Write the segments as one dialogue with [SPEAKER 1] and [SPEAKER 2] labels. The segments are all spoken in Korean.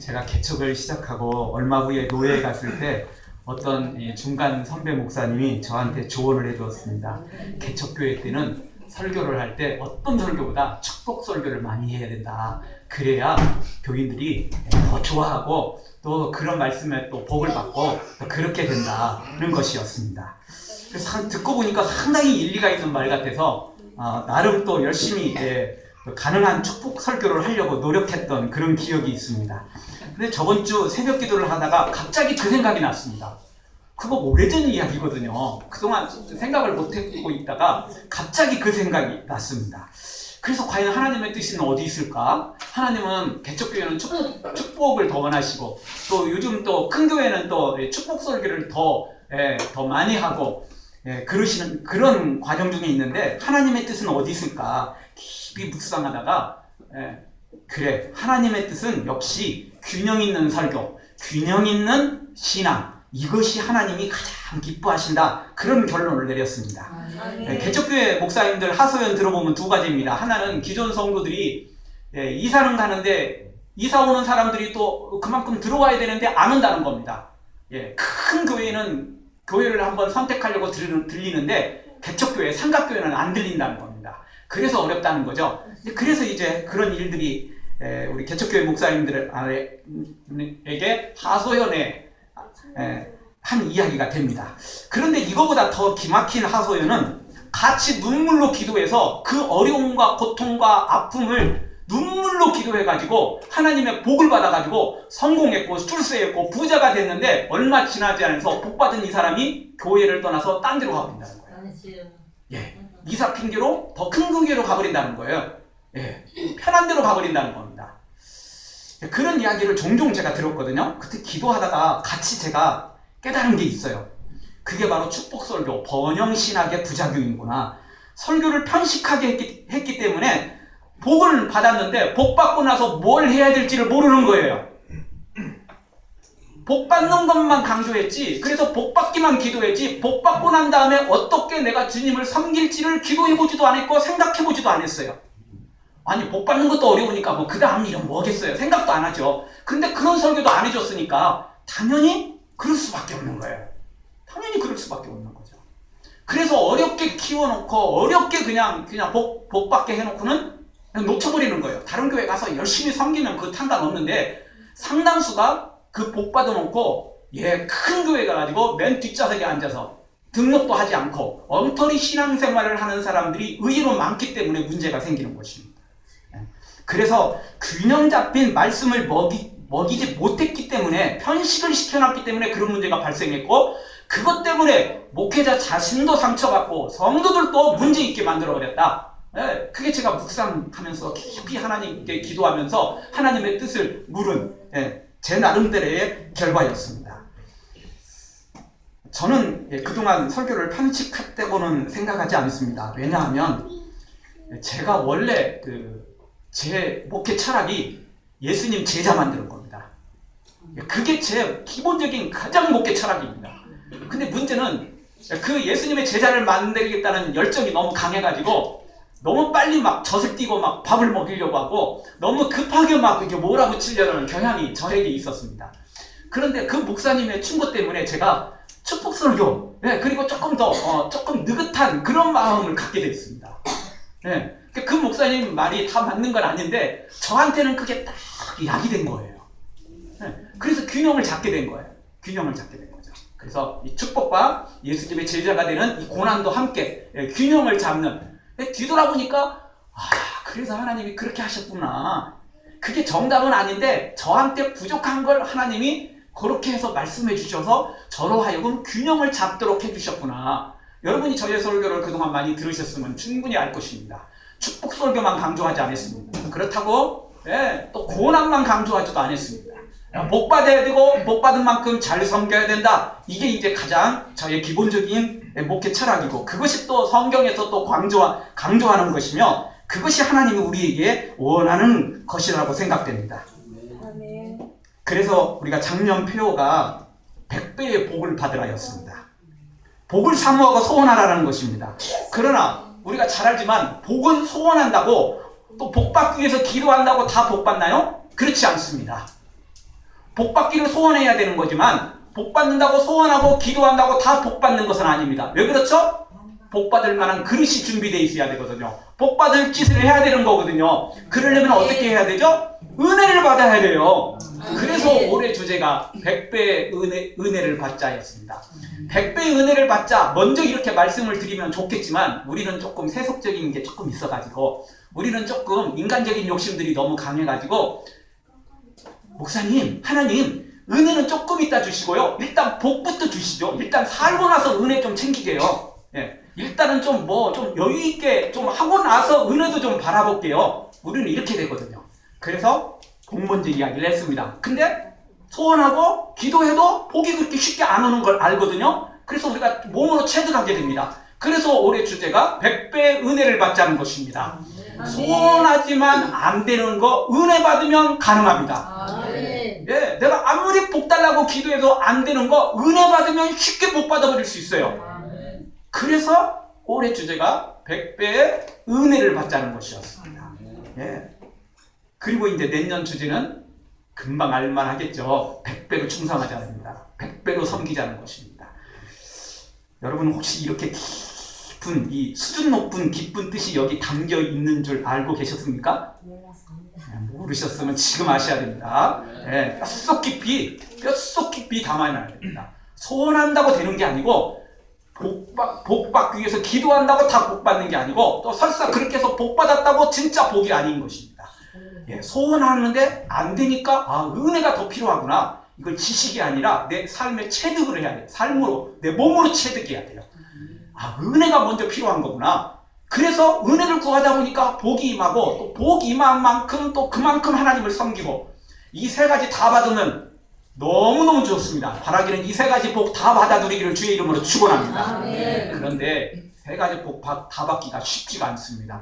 [SPEAKER 1] 제가 개척을 시작하고 얼마 후에 노예에 갔을 때 어떤 중간 선배 목사님이 저한테 조언을 해주었습니다. 개척교회 때는 설교를 할 때 어떤 설교보다 축복 설교를 많이 해야 된다. 그래야 교인들이 더 좋아하고 또 그런 말씀에 또 복을 받고 또 그렇게 된다는 것이었습니다. 그래서 듣고 보니까 상당히 일리가 있는 말 같아서 나름 또 열심히 가능한 축복 설교를 하려고 노력했던 그런 기억이 있습니다. 근데 저번 주 새벽 기도를 하다가 갑자기 그 생각이 났습니다. 그거 오래전 이야기거든요. 그동안 생각을 못하고 있다가 갑자기 그 생각이 났습니다. 그래서 과연 하나님의 뜻은 어디 있을까? 하나님은 개척교회는 축복을 더 원하시고 또 요즘 또 큰 교회는 또 축복 설교를 더 많이 하고 그러시는 그런 과정 중에 있는데 하나님의 뜻은 어디 있을까? 깊이 묵상하다가 그래, 하나님의 뜻은 역시 균형 있는 설교, 균형 있는 신앙, 이것이 하나님이 가장 기뻐하신다. 그런 결론을 내렸습니다. 개척교회 목사님들 하소연 들어보면 두 가지입니다. 하나는 기존 성도들이 이사는 가는데 이사 오는 사람들이 또 그만큼 들어와야 되는데 안 온다는 겁니다. 큰 교회는 교회를 한번 선택하려고 들리는데 개척교회, 삼각교회는 안 들린다는 겁니다. 그래서 어렵다는 거죠. 그래서 이제 그런 일들이 우리 개척교회 목사님들에게 하소연에 한 이야기가 됩니다. 그런데 이거보다 더 기막힌 하소연은 같이 눈물로 기도해서 그 어려움과 고통과 아픔을 눈물로 기도해가지고 하나님의 복을 받아가지고 성공했고 출세했고 부자가 됐는데 얼마 지나지 않아서 복받은 이 사람이 교회를 떠나서 딴 데로 가버린다는 거예요. 이사 핑계로 더 큰 교회로 가버린다는 거예요. 편한 데로 가버린다는 겁니다. 그런 이야기를 종종 제가 들었거든요. 그때 기도하다가 같이 제가 깨달은 게 있어요. 그게 바로 축복설교, 번영신학의 부작용이구나. 설교를 편식하게 했기 때문에 복을 받았는데 복 받고 나서 뭘 해야 될지를 모르는 거예요. 복 받는 것만 강조했지, 그래서 복 받기만 기도했지, 복 받고 난 다음에 어떻게 내가 주님을 섬길지를 기도해보지도 않았고 생각해보지도 않았어요. 아니, 복 받는 것도 어려우니까 뭐 그 다음 일은 뭐겠어요. 생각도 안 하죠. 근데 그런 설교도 안 해줬으니까 당연히 그럴 수밖에 없는 거예요. 당연히 그럴 수밖에 없는 거죠. 그래서 어렵게 키워놓고 어렵게 그냥 복 받게 해놓고는 그냥 놓쳐버리는 거예요. 다른 교회 가서 열심히 섬기면 그 상관없는데 상당수가 그 복 받아놓고 큰 교회 가가지고 맨 뒷좌석에 앉아서 등록도 하지 않고 엉터리 신앙생활을 하는 사람들이 의외로 많기 때문에 문제가 생기는 것입니다. 그래서 균형 잡힌 말씀을 먹이지 못했기 때문에 편식을 시켜놨기 때문에 그런 문제가 발생했고 그것 때문에 목회자 자신도 상처받고 성도들도 문제 있게 만들어버렸다. 그게 제가 묵상하면서 깊이 하나님께 기도하면서 하나님의 뜻을 물은 제 나름대로의 결과였습니다. 저는 그동안 설교를 편식했다고는 생각하지 않습니다. 왜냐하면 제가 원래 제 목회 철학이 예수님 제자 만드는 겁니다. 그게 제 기본적인 가장 목회 철학입니다. 근데 문제는 그 예수님의 제자를 만들겠다는 열정이 너무 강해가지고 너무 빨리 막 젖을 띄고 막 밥을 먹이려고 하고 너무 급하게 막 이렇게 몰아붙이려는 경향이 저에게 있었습니다. 그런데 그 목사님의 충고 때문에 제가 축복설교, 그리고 조금 느긋한 그런 마음을 갖게 됐습니다. 그 목사님 말이 다 맞는 건 아닌데 저한테는 그게 딱 약이 된 거예요. 그래서 균형을 잡게 된 거예요. 균형을 잡게 된 거죠. 그래서 이 축복과 예수님의 제자가 되는 이 고난도 함께 균형을 잡는. 뒤돌아보니까 그래서 하나님이 그렇게 하셨구나. 그게 정답은 아닌데 저한테 부족한 걸 하나님이 그렇게 해서 말씀해 주셔서 저로 하여금 균형을 잡도록 해주셨구나. 여러분이 저의 설교를 그동안 많이 들으셨으면 충분히 알 것입니다. 축복 설교만 강조하지 않았습니다. 그렇다고 또 고난만 강조하지도 않았습니다. 복 받아야 되고 복 받은 만큼 잘 섬겨야 된다. 이게 이제 가장 저의 기본적인 목회 철학이고 그것이 또 성경에서 또 강조하는 것이며 그것이 하나님이 우리에게 원하는 것이라고 생각됩니다. 그래서 우리가 작년 표어가 100배의 복을 받으라였습니다. 복을 사모하고 소원하라는 것입니다. 그러나 우리가 잘 알지만 복은 소원한다고 또 복 받기 위해서 기도한다고 다 복 받나요? 그렇지 않습니다. 복 받기를 소원해야 되는 거지만 복 받는다고 소원하고 기도한다고 다 복 받는 것은 아닙니다. 왜 그렇죠? 복 받을 만한 그릇이 준비되어 있어야 되거든요. 복 받을 짓을 해야 되는 거거든요. 그러려면 어떻게 해야 되죠? 은혜를 받아야 돼요. 그래서 올해 주제가 100배의 은혜를 받자였습니다. 100배의 은혜를 받자. 먼저 이렇게 말씀을 드리면 좋겠지만 우리는 조금 세속적인 게 조금 있어가지고 우리는 조금 인간적인 욕심들이 너무 강해가지고 목사님, 하나님 은혜는 조금 이따 주시고요. 일단 복부터 주시죠. 일단 살고 나서 은혜 좀 챙기게요. 예. 일단은 좀 여유있게 좀 하고 나서 은혜도 좀 바라볼게요. 우리는 이렇게 되거든요. 그래서 복 먼저 이야기를 했습니다. 근데 소원하고 기도해도 복이 그렇게 쉽게 안 오는 걸 알거든요. 그래서 우리가 몸으로 체득하게 됩니다. 그래서 올해 주제가 100배의 은혜를 받자는 것입니다. 소원하지만 안 되는 거 은혜 받으면 가능합니다. 예, 내가 아무리 복 달라고 기도해도 안 되는 거 은혜 받으면 쉽게 복 받아버릴 수 있어요. 그래서 올해 주제가 100배의 은혜를 받자는 것이었습니다. 예. 그리고 이제 내년 주제는 금방 알만하겠죠. 100배로 충성하자입니다. 100배로 섬기자는 것입니다. 여러분 혹시 이렇게 깊은 이 수준 높은 깊은 뜻이 여기 담겨 있는 줄 알고 계셨습니까? 모르셨으면 지금 아셔야 됩니다. 네, 뼛속 깊이 담아놔야 됩니다. 소원한다고 되는 게 아니고 복 받기 위해서 기도한다고 다 복 받는 게 아니고 또 설사 그렇게 해서 복 받았다고 진짜 복이 아닌 것입니다. 예, 소원하는데 안 되니까 은혜가 더 필요하구나. 이걸 지식이 아니라 내 삶에 체득을 해야 돼요. 삶으로 내 몸으로 체득해야 돼요. 은혜가 먼저 필요한 거구나. 그래서 은혜를 구하다 보니까 복이 임하고 또 복이 임한 만큼 또 그만큼 하나님을 섬기고 이 세 가지 다 받으면 너무너무 좋습니다. 바라기는 이 세 가지 복 다 받아 누리기를 주의 이름으로 축원합니다. 그런데 세 가지 복 다 받기가 쉽지가 않습니다.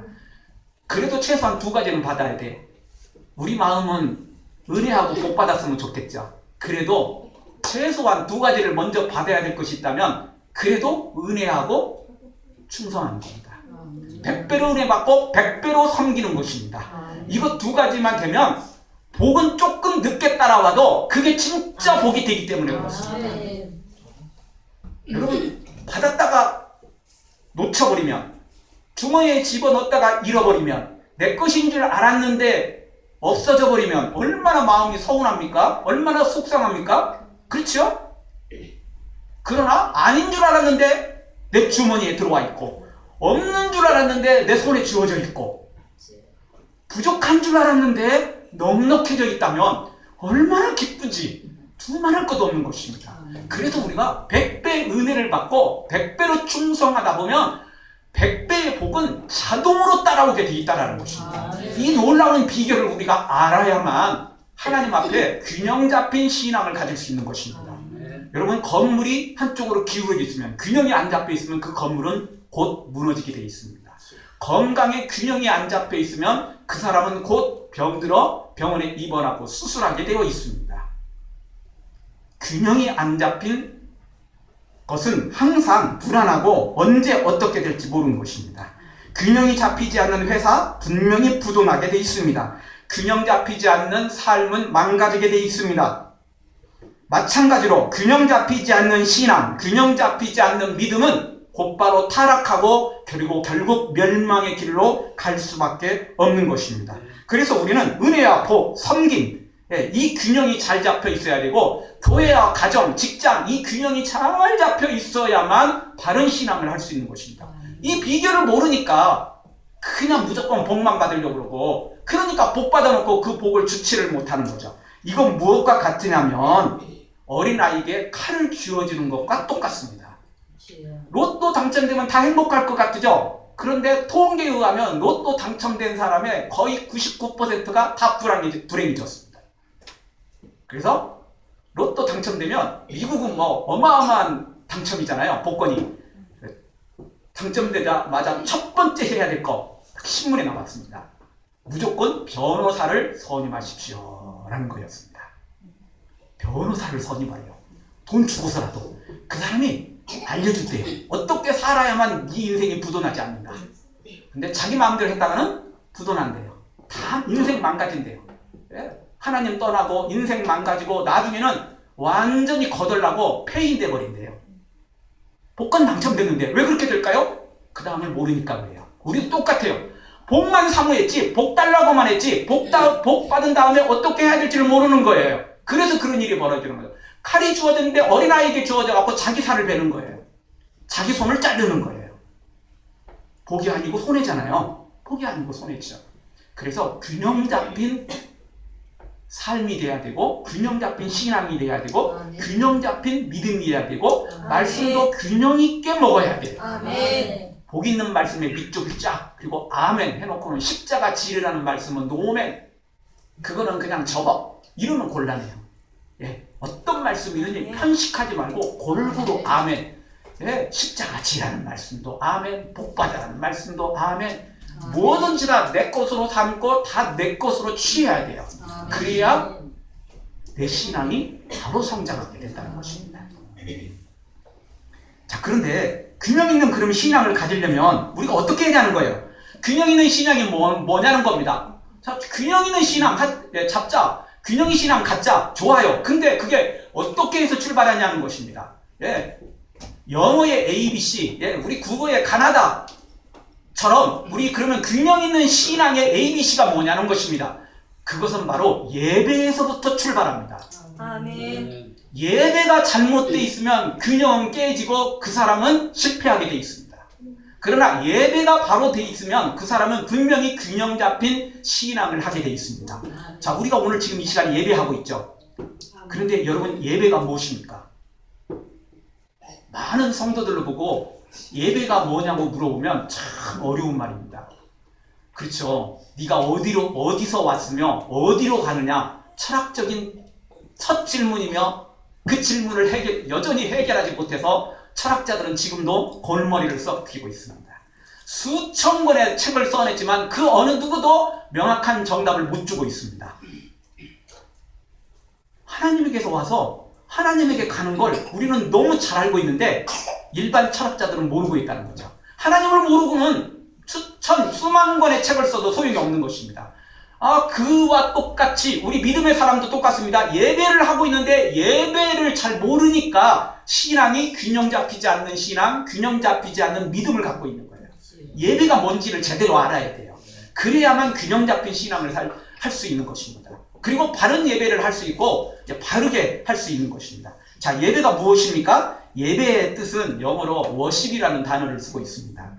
[SPEAKER 1] 그래도 최소한 두 가지는 받아야 돼. 우리 마음은 은혜하고 복 받았으면 좋겠죠. 그래도 최소한 두 가지를 먼저 받아야 될 것이 있다면 그래도 은혜하고 충성하는 겁니다. 100배로 은혜 받고 100배로 섬기는 것입니다. 이거 두 가지만 되면 복은 조금 늦게 따라와도 그게 진짜 복이 되기 때문에 그렇습니다. 여러분 받았다가 놓쳐버리면 주머니에 집어넣었다가 잃어버리면 내 것인 줄 알았는데 없어져 버리면 얼마나 마음이 서운합니까? 얼마나 속상합니까? 그렇죠? 그러나 아닌 줄 알았는데 내 주머니에 들어와 있고 없는 줄 알았는데 내 손에 쥐어져 있고 부족한 줄 알았는데 넉넉해져 있다면 얼마나 기쁘지. 두말할 것도 없는 것입니다. 그래서 우리가 100배의 은혜를 받고 100배로 충성하다 보면 100배의 복은 자동으로 따라오게 돼 있다는 것입니다. 이 놀라운 비결을 우리가 알아야만 하나님 앞에 균형 잡힌 신앙을 가질 수 있는 것입니다. 여러분 건물이 한쪽으로 기울어져 있으면 균형이 안 잡혀 있으면 그 건물은 곧 무너지게 되어 있습니다. 건강에 균형이 안 잡혀 있으면 그 사람은 곧 병들어 병원에 입원하고 수술하게 되어 있습니다. 균형이 안 잡힌 것은 항상 불안하고 언제 어떻게 될지 모르는 것입니다. 균형이 잡히지 않는 회사 분명히 부도나게 되어 있습니다. 균형 잡히지 않는 삶은 망가지게 되어 있습니다. 마찬가지로 균형 잡히지 않는 신앙, 균형 잡히지 않는 믿음은 곧바로 타락하고 그리고 결국 멸망의 길로 갈 수밖에 없는 것입니다. 그래서 우리는 은혜와 복, 섬김, 이 균형이 잘 잡혀 있어야 되고 교회와 가정, 직장 이 균형이 잘 잡혀 있어야만 바른 신앙을 할 수 있는 것입니다. 이 비결을 모르니까 그냥 무조건 복만 받으려고 그러고 그러니까 복 받아놓고 그 복을 주치를 못하는 거죠. 이건 무엇과 같으냐면 어린아이에게 칼을 쥐어주는 것과 똑같습니다. 로또 당첨되면 다 행복할 것 같죠? 그런데 통계에 의하면 로또 당첨된 사람의 거의 99%가 다 불행해졌습니다. 그래서 로또 당첨되면 미국은 뭐 어마어마한 당첨이잖아요. 복권이. 당첨되자마자 첫 번째 해야 될 거 신문에 나왔습니다. 무조건 변호사를 선임하십시오 라는 거였습니다. 변호사를 선임하래요. 돈 주고서라도 그 사람이 알려줄대요. 어떻게 살아야만 네 인생이 부도나지 않는다. 근데 자기 마음대로 했다가는 부도난대요. 다 인생 망가진대요. 하나님 떠나고 인생 망가지고 나중에는 완전히 거덜나고 폐인돼 버린대요. 복권 당첨됐는데 왜 그렇게 될까요? 그 다음을 모르니까 그래요. 우리도 똑같아요. 복만 사모했지 복 달라고만 했지 복 받은 다음에 어떻게 해야 될지를 모르는 거예요. 그래서 그런 일이 벌어지는 거예요. 칼이 주어졌는데 어린아이에게 주어져 갖고 자기 살을 베는 거예요. 자기 손을 자르는 거예요. 복이 아니고 손해잖아요. 복이 아니고 손해죠. 그래서 균형 잡힌 삶이 돼야 되고 균형 잡힌 신앙이 돼야 되고 균형 잡힌 믿음이 돼야 되고 말씀도 균형 있게 먹어야 돼요. 복 있는 말씀에 밑줄 쫙 그리고 아멘 해놓고는 십자가 지르라는 말씀은 노멘 그거는 그냥 접어 이러면 곤란해요. 예, 어떤 말씀이든지 편식하지 말고 골고루 아멘. 예, 십자가 지라는 말씀도 아멘, 복받아라는 말씀도 아멘. 뭐든지 다 내 것으로 삼고 다 내 것으로 취해야 돼요. 그래야 내 신앙이 바로 성장하게 된다는 것입니다. 자, 그런데 균형 있는 그런 신앙을 가지려면 우리가 어떻게 해야 하는 거예요? 균형 있는 신앙이 뭐냐는 겁니다. 자, 균형 있는 신앙 잡자. 균형 있는 신앙 갖자. 좋아요. 근데 그게 어떻게 해서 출발하냐는 것입니다. 예. 영어의 ABC, 예. 우리 국어의 가나다처럼 우리 그러면 균형 있는 신앙의 ABC가 뭐냐는 것입니다. 그것은 바로 예배에서부터 출발합니다.
[SPEAKER 2] 아멘.
[SPEAKER 1] 예배가 잘못되어 있으면 균형은 깨지고 그 사람은 실패하게 되어 있습니다. 그러나 예배가 바로 되어 있으면 그 사람은 분명히 균형 잡힌 신앙을 하게 되어 있습니다. 자, 우리가 오늘 지금 이 시간에 예배하고 있죠. 그런데 여러분 예배가 무엇입니까? 많은 성도들을 보고 예배가 뭐냐고 물어보면 참 어려운 말입니다. 그렇죠. 네가 어디서 왔으며 어디로 가느냐 철학적인 첫 질문이며 그 질문을 여전히 해결하지 못해서 철학자들은 지금도 골머리를 썩히고 있습니다. 수천 권의 책을 써냈지만 그 어느 누구도 명확한 정답을 못 주고 있습니다. 하나님에게서 와서 하나님에게 가는 걸 우리는 너무 잘 알고 있는데 일반 철학자들은 모르고 있다는 거죠. 하나님을 모르고는 수만 권의 책을 써도 소용이 없는 것입니다. 그와 똑같이 우리 믿음의 사람도 똑같습니다. 예배를 하고 있는데 예배를 잘 모르니까 신앙이 균형 잡히지 않는 신앙, 균형 잡히지 않는 믿음을 갖고 있는 거예요. 예배가 뭔지를 제대로 알아야 돼요. 그래야만 균형 잡힌 신앙을 할 수 있는 것입니다. 그리고 바른 예배를 할 수 있고 바르게 할 수 있는 것입니다. 자, 예배가 무엇입니까? 예배의 뜻은 영어로 워십이라는 단어를 쓰고 있습니다.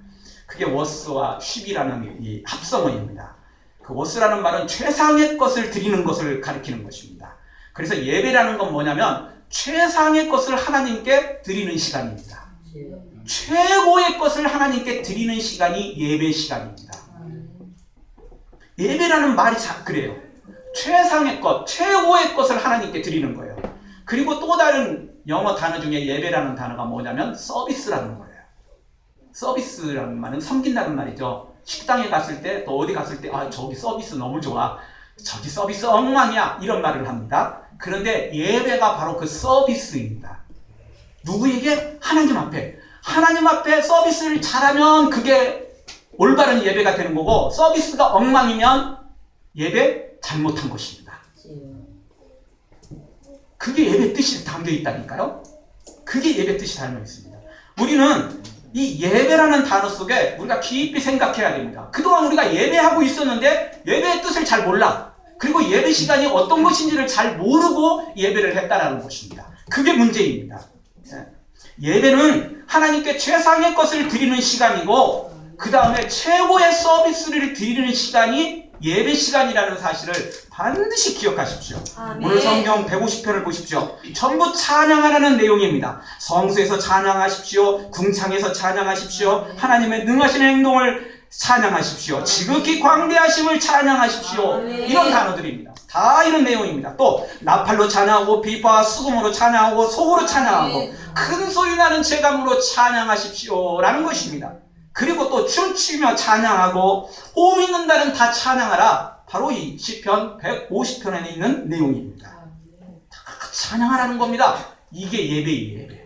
[SPEAKER 1] 그게 워스와 쉽이라는 이 합성어입니다. 그 워스라는 말은 최상의 것을 드리는 것을 가리키는 것입니다. 그래서 예배라는 건 뭐냐면 최상의 것을 하나님께 드리는 시간입니다. 최고의 것을 하나님께 드리는 시간이 예배 시간입니다. 예배라는 말이 그래요. 최상의 것, 최고의 것을 하나님께 드리는 거예요. 그리고 또 다른 영어 단어 중에 예배라는 단어가 뭐냐면 서비스라는 거예요. 서비스라는 말은 섬긴다는 말이죠. 식당에 갔을 때 또 어디 갔을 때 저기 서비스 너무 좋아. 저기 서비스 엉망이야. 이런 말을 합니다. 그런데 예배가 바로 그 서비스입니다. 누구에게? 하나님 앞에. 하나님 앞에 서비스를 잘하면 그게 올바른 예배가 되는 거고 서비스가 엉망이면 예배 잘못한 것입니다. 그게 예배 뜻이 담겨 있다니까요. 그게 예배 뜻이 담겨 있습니다. 우리는 이 예배라는 단어 속에 우리가 깊이 생각해야 됩니다. 그동안 우리가 예배하고 있었는데 예배의 뜻을 잘 몰라. 그리고 예배 시간이 어떤 것인지를 잘 모르고 예배를 했다는 것입니다. 그게 문제입니다. 예배는 하나님께 최상의 것을 드리는 시간이고 그 다음에 최고의 서비스를 드리는 시간이 예배 시간이라는 사실을 반드시 기억하십시오. 오늘 성경 150편을 보십시오. 전부 찬양하라는 내용입니다. 성수에서 찬양하십시오. 궁창에서 찬양하십시오. 하나님의 능하신 행동을 찬양하십시오. 지극히 광대하심을 찬양하십시오. 이런 단어들입니다. 다 이런 내용입니다. 또 나팔로 찬양하고 비파와 수금으로 찬양하고 소으로 찬양하고 큰 소리 나는 제감으로 찬양하십시오 라는 것입니다. 그리고 또 춤추며 찬양하고 호흡 있는 날은 다 찬양하라. 바로 이 시편 150편에 있는 내용입니다. 다 찬양하라는 겁니다. 이게 예배예요. 예배.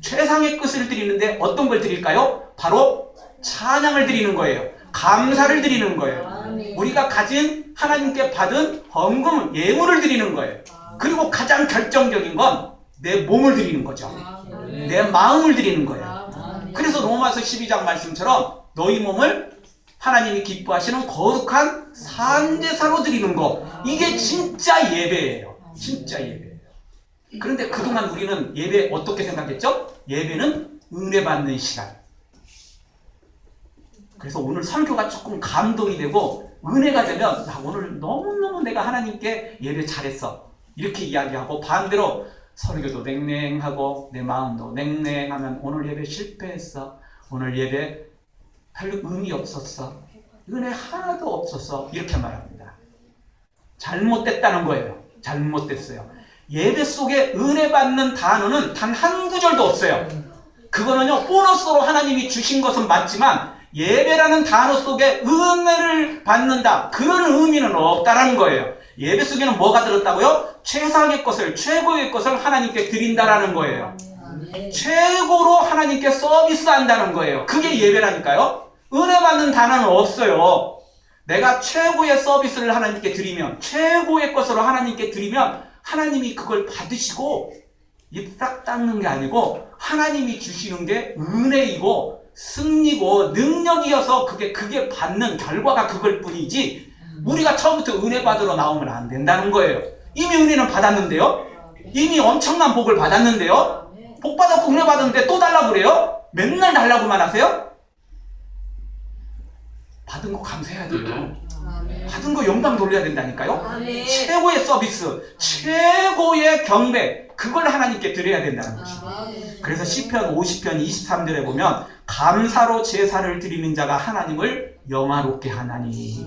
[SPEAKER 1] 최상의 것을 드리는데 어떤 걸 드릴까요? 바로 찬양을 드리는 거예요. 감사를 드리는 거예요. 우리가 가진 하나님께 받은 헌금, 예물을 드리는 거예요. 그리고 가장 결정적인 건 내 몸을 드리는 거죠. 내 마음을 드리는 거예요. 그래서 로마서 12장 말씀처럼 너희 몸을 하나님이 기뻐하시는 거룩한 산제사로 드리는 거, 이게 진짜 예배예요. 진짜 예배예요. 그런데 그동안 우리는 예배 어떻게 생각했죠? 예배는 은혜 받는 시간. 그래서 오늘 설교가 조금 감동이 되고 은혜가 되면 나 오늘 너무너무 내가 하나님께 예배 잘했어 이렇게 이야기하고, 반대로 설교도 냉랭하고 내 마음도 냉랭하면 오늘 예배 실패했어, 오늘 예배 별로 의미 없었어, 은혜 하나도 없었어, 이렇게 말합니다. 잘못됐다는 거예요. 잘못됐어요. 예배 속에 은혜 받는 단어는 단 한 구절도 없어요. 그거는요, 보너스로 하나님이 주신 것은 맞지만 예배라는 단어 속에 은혜를 받는다, 그런 의미는 없다라는 거예요. 예배 속에는 뭐가 들었다고요? 최상의 것을, 최고의 것을 하나님께 드린다라는 거예요. 최고로 하나님께 서비스한다는 거예요. 그게 예배라니까요. 은혜 받는 단어는 없어요. 내가 최고의 서비스를 하나님께 드리면, 최고의 것으로 하나님께 드리면 하나님이 그걸 받으시고 입 싹 닦는 게 아니고 하나님이 주시는 게 은혜이고 승리고 능력이어서 그게 받는 결과가 그걸 뿐이지, 우리가 처음부터 은혜 받으러 나오면 안 된다는 거예요. 이미 은혜는 받았는데요. 이미 엄청난 복을 받았는데요. 복 받았고 은혜 받았는데 또 달라고 그래요? 맨날 달라고만 하세요? 받은 거 감사해야 돼요. 받은 거 영광 돌려야 된다니까요. 최고의 서비스, 최고의 경배, 그걸 하나님께 드려야 된다는 것입니다. 그래서 시편 50편 23절에 보면 감사로 제사를 드리는 자가 하나님을 영화롭게 하나니.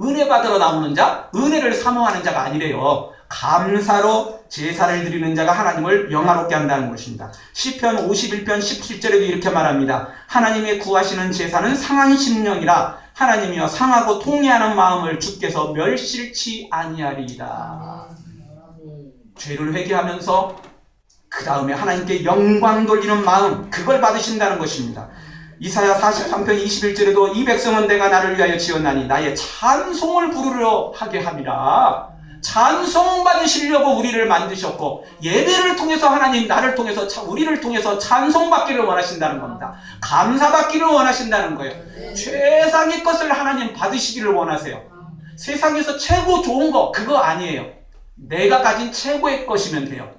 [SPEAKER 1] 은혜 받으러 나오는 자, 은혜를 사모하는 자가 아니래요. 감사로 제사를 드리는 자가 하나님을 영화롭게 한다는 것입니다. 시편 51편 17절에도 이렇게 말합니다. 하나님의 구하시는 제사는 상한 심령이라 하나님이여 상하고 통회하는 마음을 주께서 멸실치 아니하리이다. 죄를 회개하면서 그 다음에 하나님께 영광 돌리는 마음, 그걸 받으신다는 것입니다. 이사야 43편 21절에도 이 백성은 내가 나를 위하여 지었나니 나의 찬송을 부르려 하게 함이라. 찬송 받으시려고 우리를 만드셨고, 예배를 통해서 하나님 나를 통해서 우리를 통해서 찬송받기를 원하신다는 겁니다. 감사받기를 원하신다는 거예요. 최상의 것을 하나님 받으시기를 원하세요. 세상에서 최고 좋은 거 그거 아니에요. 내가 가진 최고의 것이면 돼요.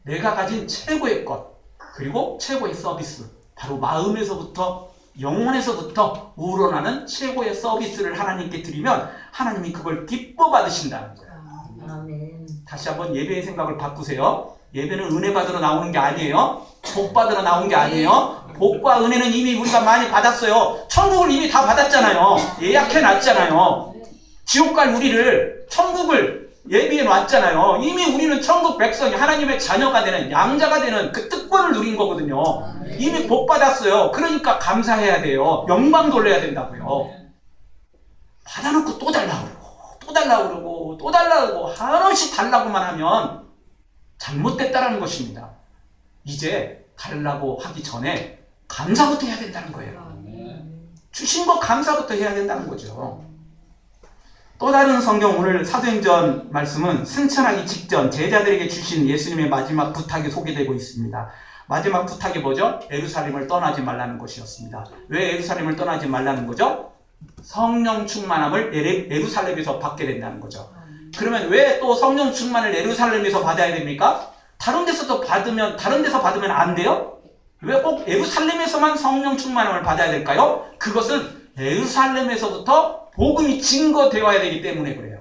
[SPEAKER 1] 내가 가진 최고의 것, 그리고 최고의 서비스, 바로 마음에서부터 영혼에서부터 우러나는 최고의 서비스를 하나님께 드리면 하나님이 그걸 기뻐 받으신다는 거예요. 다시 한번 예배의 생각을 바꾸세요. 예배는 은혜 받으러 나오는 게 아니에요. 복 받으러 나온 게 아니에요. 복과 은혜는 이미 우리가 많이 받았어요. 천국을 이미 다 받았잖아요. 예약해 놨잖아요. 지옥 갈 우리를 천국을 예비해 놨잖아요. 이미 우리는 천국 백성이 하나님의 자녀가 되는, 양자가 되는 그 특권을 누린 거거든요. 이미 복 받았어요. 그러니까 감사해야 돼요. 영광 돌려야 된다고요. 받아놓고 또 달라고 그러고 또 달라고 그러고 또 달라고 그러고 한없이 달라고만 하면 잘못됐다라는 것입니다. 이제 달라고 하기 전에 감사부터 해야 된다는 거예요. 주신 거 감사부터 해야 된다는 거죠. 또 다른 성경 오늘 사도행전 말씀은 승천하기 직전 제자들에게 주신 예수님의 마지막 부탁이 소개되고 있습니다. 마지막 부탁이 뭐죠? 예루살렘을 떠나지 말라는 것이었습니다. 왜 예루살렘을 떠나지 말라는 거죠? 성령 충만함을 예루살렘에서 받게 된다는 거죠. 그러면 왜 또 성령 충만을 예루살렘에서 받아야 됩니까? 다른 데서 받으면 안 돼요? 왜 꼭 예루살렘에서만 성령 충만함을 받아야 될까요? 그것은 예루살렘에서부터 복음이 증거되어야 되기 때문에 그래요.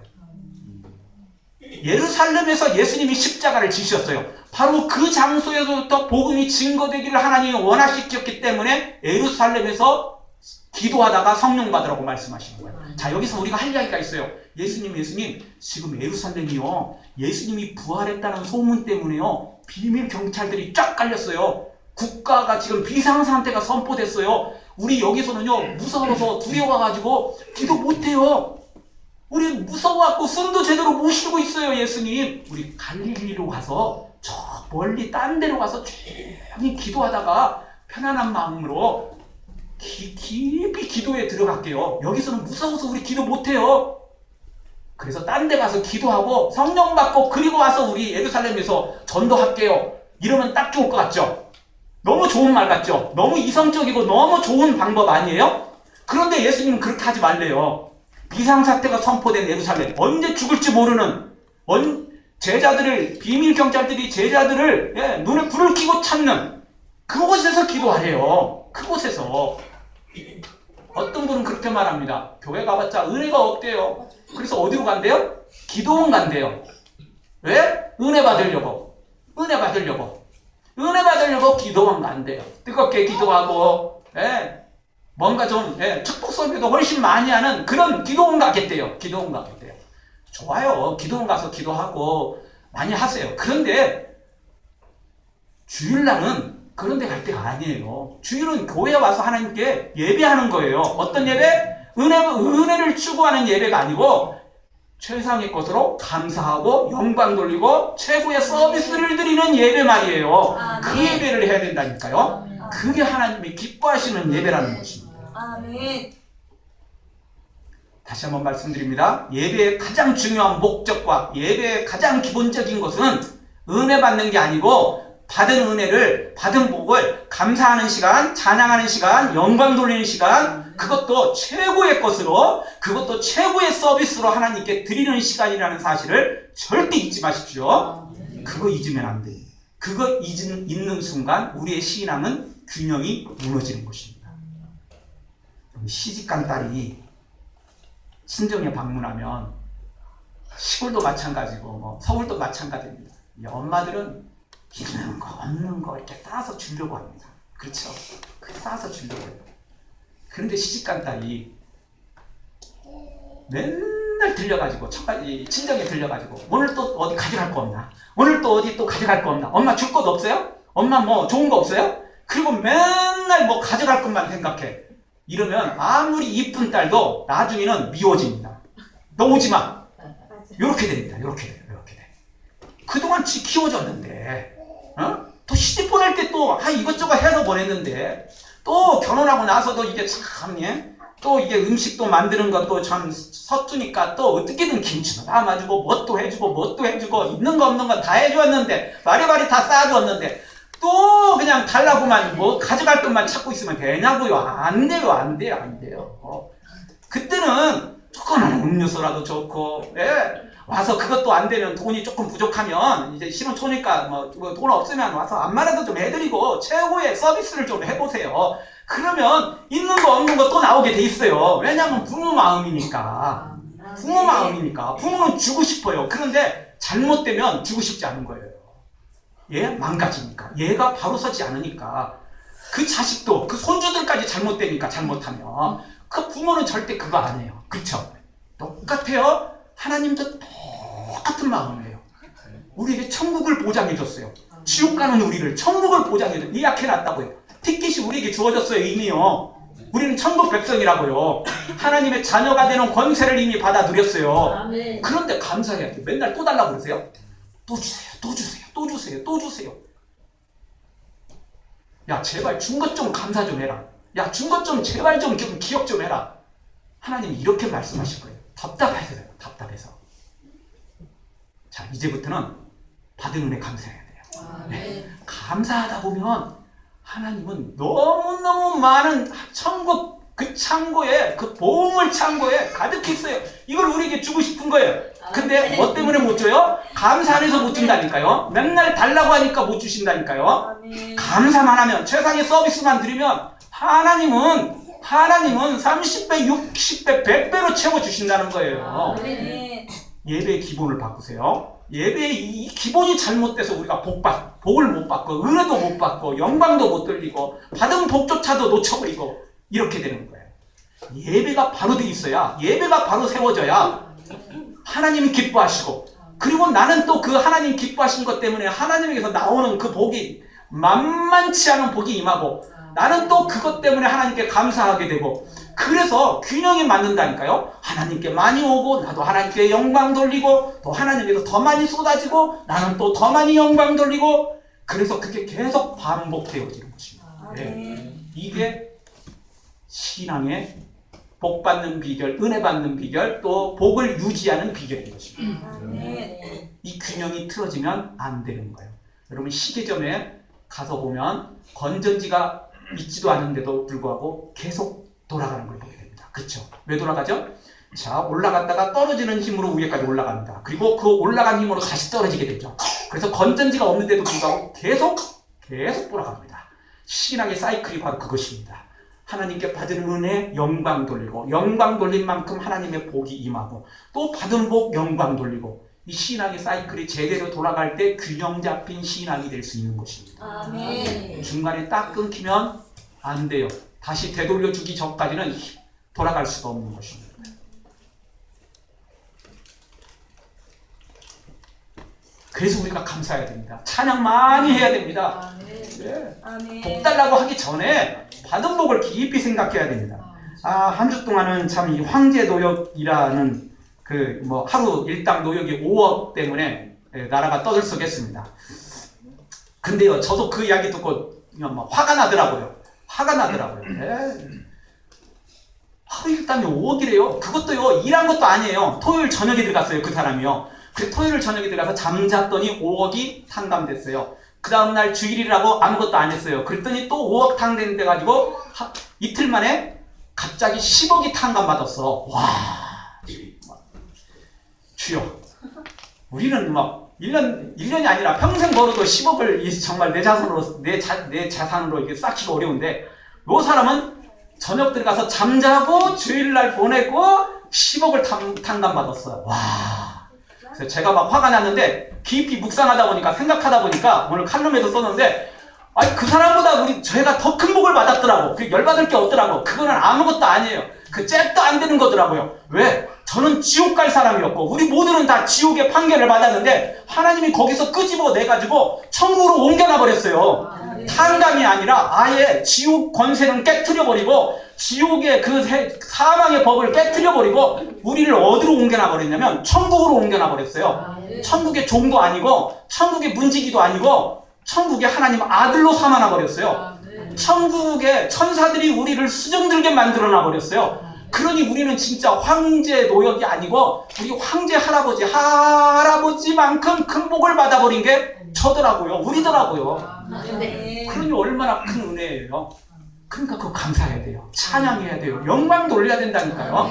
[SPEAKER 1] 예루살렘에서 예수님이 십자가를 지셨어요. 바로 그 장소에서부터 복음이 증거되기를 하나님이 원하셨기 때문에 예루살렘에서 기도하다가 성령 받으라고 말씀하시는 거예요. 자, 여기서 우리가 할 이야기가 있어요. 예수님, 지금 예루살렘이요, 예수님이 부활했다는 소문 때문에요, 비밀 경찰들이 쫙 깔렸어요. 국가가 지금 비상상태가 선포됐어요. 우리 여기서는요, 무서워서 두려워가지고 기도 못해요. 우리 무서워갖고 숨도 제대로 못 쉬고 있어요. 예수님, 우리 갈릴리로 가서 저 멀리 딴 데로 가서 조용히 기도하다가 편안한 마음으로 깊이 기도에 들어갈게요. 여기서는 무서워서 우리 기도 못해요. 그래서 딴 데 가서 기도하고 성령 받고 그리고 와서 우리 예루살렘에서 전도할게요. 이러면 딱 좋을 것 같죠? 너무 좋은 말 같죠? 너무 이성적이고 너무 좋은 방법 아니에요? 그런데 예수님은 그렇게 하지 말래요. 비상사태가 선포된 예루살렘, 언제 죽을지 모르는 제자들을, 비밀 경찰들이 제자들을 눈에 불을 켜고 찾는 그곳에서 기도하래요. 그곳에서. 어떤 분은 그렇게 말합니다. 교회 가봤자 은혜가 없대요. 그래서 어디로 간대요? 기도원 간대요. 왜? 은혜 받으려고. 은혜 받으려고. 은혜 받으려고 기도원 간대요. 뜨겁게 기도하고, 뭔가 좀, 축복 설교도 훨씬 많이 하는 그런 기도원 가겠대요. 기도원 가겠대요. 좋아요. 기도원 가서 기도하고 많이 하세요. 그런데 주일날은 그런 데 갈 때가 아니에요. 주일은 교회에 와서 하나님께 예배하는 거예요. 어떤 예배? 은혜를 추구하는 예배가 아니고 최상의 것으로 감사하고 영광 돌리고 최고의 서비스를 드리는 예배 말이에요. 그 예배를 해야 된다니까요. 그게 하나님이 기뻐하시는 예배라는 것입니다.
[SPEAKER 2] 아멘.
[SPEAKER 1] 다시 한번 말씀드립니다. 예배의 가장 중요한 목적과 예배의 가장 기본적인 것은 은혜 받는 게 아니고 받은 은혜를, 받은 복을 감사하는 시간, 찬양하는 시간, 영광 돌리는 시간, 그것도 최고의 것으로, 그것도 최고의 서비스로 하나님께 드리는 시간이라는 사실을 절대 잊지 마십시오. 그거 잊으면 안 돼요. 그거 잊는 순간 우리의 신앙은 균형이 무너지는 것입니다. 시집간 딸이 친정에 방문하면 시골도 마찬가지고 서울도 마찬가지입니다. 엄마들은 있는 거 없는 거 이렇게 싸서 주려고 합니다. 그렇죠? 싸서 주려고 해요. 그런데 시집간 딸이 맨날 들려가지고 친정에 들려가지고 오늘 또 어디 가져갈 거 없나? 오늘 또 어디 또 가져갈 거 없나? 엄마 줄 것 없어요? 엄마 뭐 좋은 거 없어요? 그리고 맨날 뭐 가져갈 것만 생각해. 이러면 아무리 이쁜 딸도 나중에는 미워집니다. 너 오지 마. 이렇게 됩니다. 이렇게 돼요. 그동안 키워줬는데 또 시집 보낼 때 또 이것저것 해서 보냈는데 또 결혼하고 나서도 이게 참 또 이게 음식도 만드는 것도 참 서투니까 또 어떻게든 김치도 담아주고 뭣도 해주고 있는 거 없는 거 다 해주었는데 바리바리 다 쌓아주었는데 또 그냥 달라고만 뭐 가져갈 것만 찾고 있으면 되냐고요. 안 돼요. 그때는 조그만 음료수라도 좋고 와서 그것도 안 되면 돈이 조금 부족하면 이제 신혼초니까 뭐 돈 없으면 와서 안마라도 좀 해드리고 최고의 서비스를 좀 해보세요. 그러면 있는 거 없는 거 또 나오게 돼 있어요. 왜냐하면 부모 마음이니까. 부모는 주고 싶어요. 그런데 잘못되면 주고 싶지 않은 거예요. 망가지니까. 얘가 바로 서지 않으니까. 그 자식도 그 손주들까지 잘못하면 그 부모는 절대 그거 안 해요. 그렇죠? 똑같아요. 하나님도 똑같은 마음이에요. 우리에게 천국을 보장해줬어요. 지옥 가는 우리를 천국을 예약해놨다고요. 티켓이 우리에게 주어졌어요. 이미요. 우리는 천국 백성이라고요. 하나님의 자녀가 되는 권세를 이미 받아 누렸어요. 그런데 감사해야 돼요. 맨날 또 달라고 그러세요? 또 주세요. 야, 제발 준 것 좀 감사 좀 해라. 야, 준 것 좀 제발 좀 기억 좀 해라. 하나님이 이렇게 말씀하실 거예요. 답답해서. 자, 이제부터는 받은 은혜 감사해야 돼요. 감사하다 보면 하나님은 너무너무 많은 천국 그 창고에, 그 보물 창고에 가득히 있어요. 이걸 우리에게 주고 싶은 거예요. 근데 뭐 때문에 못 줘요? 감사 안 해서 못 준다니까요. 맨날 달라고 하니까 못 주신다니까요. 감사만 하면, 최상의 서비스만 드리면 하나님은 30배, 60배, 100배로 채워주신다는 거예요. 예배의 기본을 바꾸세요. 예배의 이 기본이 잘못돼서 우리가 복을 못 받고 은혜도 못 받고 영광도 못 돌리고 받은 복조차도 놓쳐버리고 이렇게 되는 거예요. 예배가 바로 돼 있어야, 예배가 바로 세워져야 하나님이 기뻐하시고, 그리고 나는 또 그 하나님 기뻐하신 것 때문에 하나님에게서 나오는 그 복이 만만치 않은 복이 임하고 나는 또 그것 때문에 하나님께 감사하게 되고, 그래서 균형이 맞는다니까요. 하나님께 많이 오고 나도 하나님께 영광 돌리고 또 하나님께서 더 많이 쏟아지고 나는 또 더 많이 영광 돌리고, 그래서 그게 계속 반복되어지는 것입니다. 이게 신앙의 복 받는 비결, 은혜 받는 비결, 또 복을 유지하는 비결인 것입니다. 이 균형이 틀어지면 안 되는 거예요. 여러분 시계점에 가서 보면 건전지가 있지도 않은데도 불구하고 계속 돌아가는 걸 보게 됩니다. 그렇죠? 왜 돌아가죠? 자, 올라갔다가 떨어지는 힘으로 위에까지 올라갑니다. 그리고 그 올라간 힘으로 다시 떨어지게 되죠. 그래서 건전지가 없는데도 불구하고 계속 돌아갑니다. 신앙의 사이클이 바로 그것입니다. 하나님께 받은 은혜 영광 돌리고, 영광 돌린 만큼 하나님의 복이 임하고, 또 받은 복 영광 돌리고, 이 신앙의 사이클이 제대로 돌아갈 때 균형 잡힌 신앙이 될 수 있는 것입니다.
[SPEAKER 2] 아멘.
[SPEAKER 1] 중간에 딱 끊기면 안 돼요. 다시 되돌려주기 전까지는 돌아갈 수가 없는 것입니다. 그래서 우리가 감사해야 됩니다. 찬양 많이 해야 됩니다. 네. 복 달라고 하기 전에 받은 복을 깊이 생각해야 됩니다. 한 주 동안은 참 이 황제 노역이라는 하루 일당 노역이 5억 때문에 나라가 떠들썩했습니다. 근데요, 저도 그 이야기 듣고 그냥 막 화가 나더라고요. 네. 하루 일당이 5억이래요. 그것도요, 일한 것도 아니에요. 토요일 저녁에 들어갔어요, 그 사람이요. 그 토요일 저녁에 들어가서 잠잤더니 5억이 탕감됐어요. 그 다음날 주일이라고 아무것도 안 했어요. 그랬더니 또 5억 탕감돼 가지고 이틀 만에 갑자기 10억이 탕감받았어. 와, 주여, 우리는 막 1년이 아니라 평생 벌어도 10억을 정말 내 자산으로 이렇게 쌓기가 어려운데, 요 사람은 저녁 들어가서 잠자고 주일날 보내고 10억을 탕감받았어요. 와. 그래서 제가 막 화가 났는데, 깊이 묵상하다 보니까, 생각하다 보니까, 오늘 칼럼에도 썼는데, 아니, 그 사람보다 제가 더 큰 복을 받았더라고. 그 열받을 게 없더라고. 그거는 아무것도 아니에요. 그 잽도 안 되는 거더라고요. 왜? 저는 지옥 갈 사람이었고, 우리 모두는 다 지옥의 판결을 받았는데, 하나님이 거기서 끄집어내가지고, 천국으로 옮겨놔 버렸어요. 탕감이 아니라 아예 지옥 권세는 깨트려버리고, 지옥의 그 사망의 법을 깨트려버리고, 우리를 어디로 옮겨놔 버렸냐면 천국으로 옮겨놔 버렸어요. 천국의 종도 아니고, 천국의 문지기도 아니고, 천국의 하나님 아들로 삼아놔 버렸어요. 천국의 천사들이 우리를 수정들게 만들어놔 버렸어요. 그러니 우리는 진짜 황제 노역이 아니고, 우리 황제 할아버지만큼 큰 복을 받아버린 게 저더라고요. 우리더라고요. 그러니 얼마나 큰 은혜예요. 그러니까 그거 감사해야 돼요. 찬양해야 돼요. 영광 돌려야 된다니까요.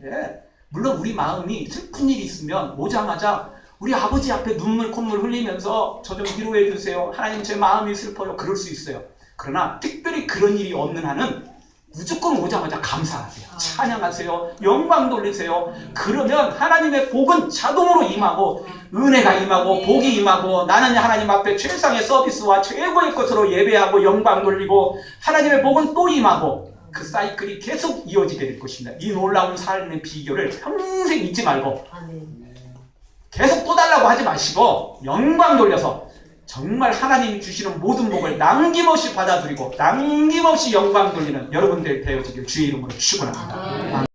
[SPEAKER 1] 예. 물론 우리 마음이 슬픈 일이 있으면 오자마자 우리 아버지 앞에 눈물 콧물 흘리면서 저 좀 위로해 주세요. 하나님 제 마음이 슬퍼요. 그럴 수 있어요. 그러나 특별히 그런 일이 없는 한은 무조건 오자마자 감사하세요. 찬양하세요. 영광 돌리세요. 그러면 하나님의 복은 자동으로 임하고, 은혜가 임하고, 복이 임하고, 나는 하나님 앞에 최상의 서비스와 최고의 것으로 예배하고 영광 돌리고, 하나님의 복은 또 임하고, 그 사이클이 계속 이어지게 될 것입니다. 이 놀라운 삶의 비결을 평생 잊지 말고 계속 또 달라고 하지 마시고 영광 돌려서 정말 하나님이 주시는 모든 복을 남김없이 받아들이고 남김없이 영광 돌리는 여러분들 되어지길 주의 이름으로 축원합니다.